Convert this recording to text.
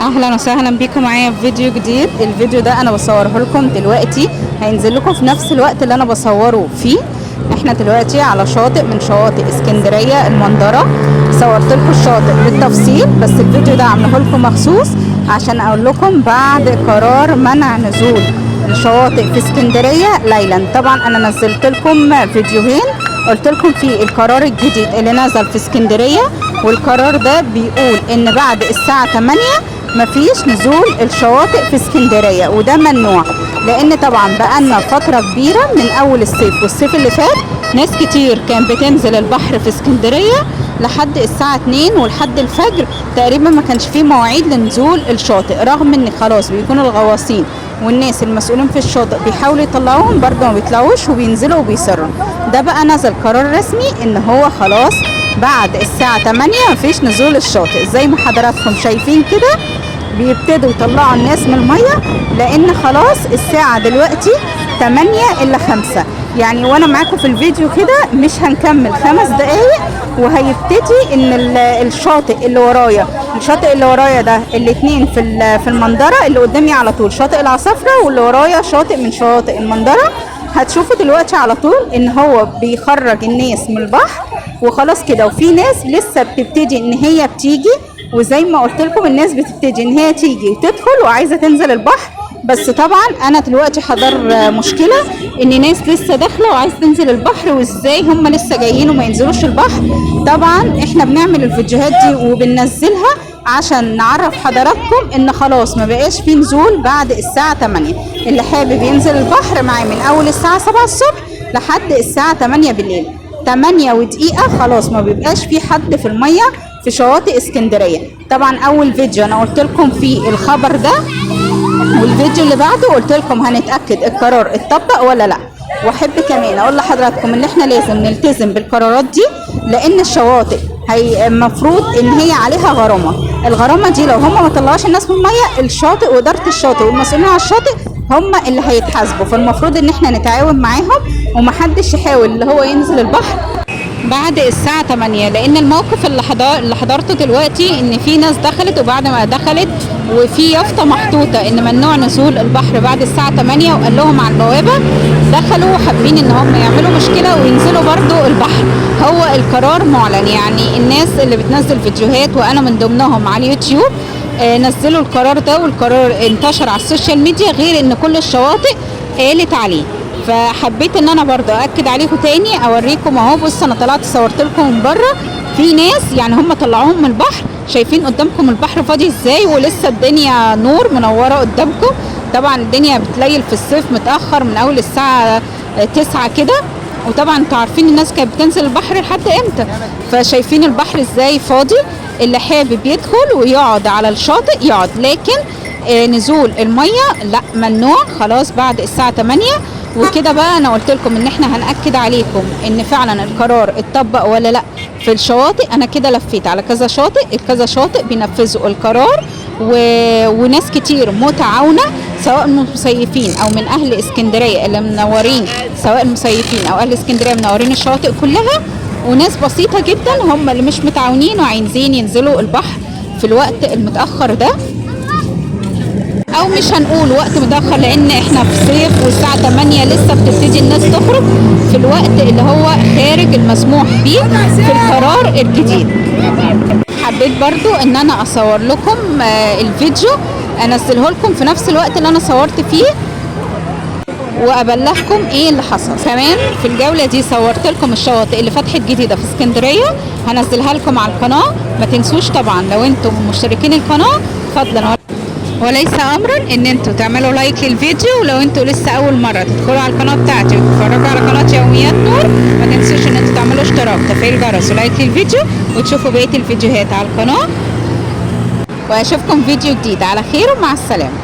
اهلا وسهلا بيكم معايا في فيديو جديد. الفيديو ده انا بصوره لكم دلوقتي، هينزل لكم في نفس الوقت اللي انا بصوره فيه. احنا دلوقتي على شاطئ من شواطئ اسكندريه المندره. صورت لكم الشاطئ بالتفصيل، بس الفيديو ده عامله لكم مخصوص عشان اقول لكم بعد قرار منع نزول الشواطئ في اسكندريه ليلا. طبعا انا نزلت لكم فيديوهين قلت لكم في القرار الجديد اللي نزل في اسكندريه، والقرار ده بيقول ان بعد الساعه 8 مفيش نزول الشواطئ في اسكندريه، وده ممنوع لان طبعا بقالنا فتره كبيره من اول الصيف والصيف اللي فات ناس كتير كان بتنزل البحر في اسكندريه لحد الساعه 2 ولحد الفجر تقريبا ما كانش فيه مواعيد لنزول الشاطئ، رغم ان خلاص بيكونوا الغواصين والناس المسؤولين في الشاطئ بيحاولوا يطلعوهم برضه ما بيطلعوش وبينزلوا وبيصروا. ده بقى نزل قرار رسمي ان هو خلاص بعد الساعه 8 مفيش نزول الشاطئ. زي ما حضراتكم شايفين كده بيبتدوا يطلعوا الناس من الميه، لان خلاص الساعه دلوقتي 8 الا 5 يعني، وانا معاكم في الفيديو كده مش هنكمل 5 دقايق وهيبتدي ان الشاطئ اللي ورايا، الشاطئ اللي ورايا ده الاثنين في المندره اللي قدامي على طول شاطئ العصافره، واللي ورايا شاطئ من شواطئ المندره. هتشوفوا دلوقتي على طول ان هو بيخرج الناس من البحر وخلاص كده، وفي ناس لسه بتبتدي ان هي بتيجي، وزي ما قلت لكم الناس بتبتدي ان هي تيجي وتدخل وعايزه تنزل البحر. بس طبعا انا دلوقتي حضر مشكله ان ناس لسه داخله وعايزه تنزل البحر، وازاي هم لسه جايين وما ينزلوش البحر. طبعا احنا بنعمل الفيديوهات دي وبننزلها عشان نعرف حضراتكم ان خلاص ما بقاش في نزول بعد الساعه 8. اللي حابب ينزل البحر معايا من اول الساعه 7 الصبح لحد الساعه 8 بالليل، 8 ودقيقه خلاص ما بيبقاش في حد في الميه في شواطئ اسكندريه. طبعا اول فيديو انا قلت لكم فيه الخبر ده، والفيديو اللي بعده قلت لكم هنتاكد القرار اتطبق ولا لا. واحب كمان اقول لحضراتكم ان احنا لازم نلتزم بالقرارات دي، لان الشواطئ هي المفروض ان هي عليها غرامه. الغرامه دي لو هم ما طلعوش الناس من الميه، الشاطئ واداره الشاطئ والمسؤولين على الشاطئ هم اللي هيتحاسبوا. فالمفروض ان احنا نتعاون معاهم ومحدش يحاول اللي هو ينزل البحر بعد الساعة 8، لأن الموقف اللي حضرته دلوقتي إن في ناس دخلت، وبعد ما دخلت وفي يافطة محطوطة إن ممنوع نزول البحر بعد الساعة 8، وقال لهم على البوابة دخلوا حابين إن هم يعملوا مشكلة وينزلوا برضو البحر. هو القرار معلن، يعني الناس اللي بتنزل فيديوهات وأنا من ضمنهم على اليوتيوب نزلوا القرار ده، والقرار انتشر على السوشيال ميديا، غير إن كل الشواطئ قالت عليه. فحبيت ان انا برضه اكد عليكم تاني اوريكم اهو. بص انا طلعت صورت لكم من بره، في ناس يعني هم طلعوهم من البحر، شايفين قدامكم البحر فاضي ازاي ولسه الدنيا نور منوره قدامكم. طبعا الدنيا بتليل في الصيف متاخر من اول الساعه 9 كده، وطبعا انتوا عارفين الناس كانت بتنزل البحر لحد امتى، فشايفين البحر ازاي فاضي. اللي حابب يدخل ويقعد على الشاطئ يقعد، لكن نزول الميه لا، ممنوع خلاص بعد الساعه 8. وكده بقى انا قلت لكم ان احنا هنأكد عليكم ان فعلا القرار اتطبق ولا لا في الشواطئ. انا كده لفيت على كذا شاطئ، كذا شاطئ بينفذوا القرار وناس كتير متعاونة، سواء المصيفين او من اهل اسكندرية اللي منورين، سواء المصيفين او اهل اسكندرية منورين الشواطئ كلها، وناس بسيطة جدا هم اللي مش متعاونين وعايزين ينزلوا البحر في الوقت المتأخر ده، او مش هنقول وقت متاخر لان احنا في صيف والساعه 8 لسه بتبتدي الناس تخرج في الوقت اللي هو خارج المسموح بيه في القرار الجديد. حبيت برضو ان انا اصور لكم الفيديو انزله لكم في نفس الوقت اللي انا صورت فيه، وابلغكم ايه اللي حصل. كمان في الجوله دي صورت لكم الشواطئ اللي فتحت جديده في اسكندريه، هنزلها لكم على القناه. ما تنسوش طبعا لو انتم مشتركين القناه فضلا وليس امرا ان انتوا تعملوا لايك للفيديو، ولو انتوا لسه اول مره تدخلوا على القناه بتاعتي وتتفرجوا على قناه يوميات نور، ما تنسوش ان انتوا تعملوا اشتراك تفعيل الجرس ولايك للفيديو وتشوفوا بقيه الفيديوهات على القناه. واشوفكم فيديو جديد على خير ومع السلامه.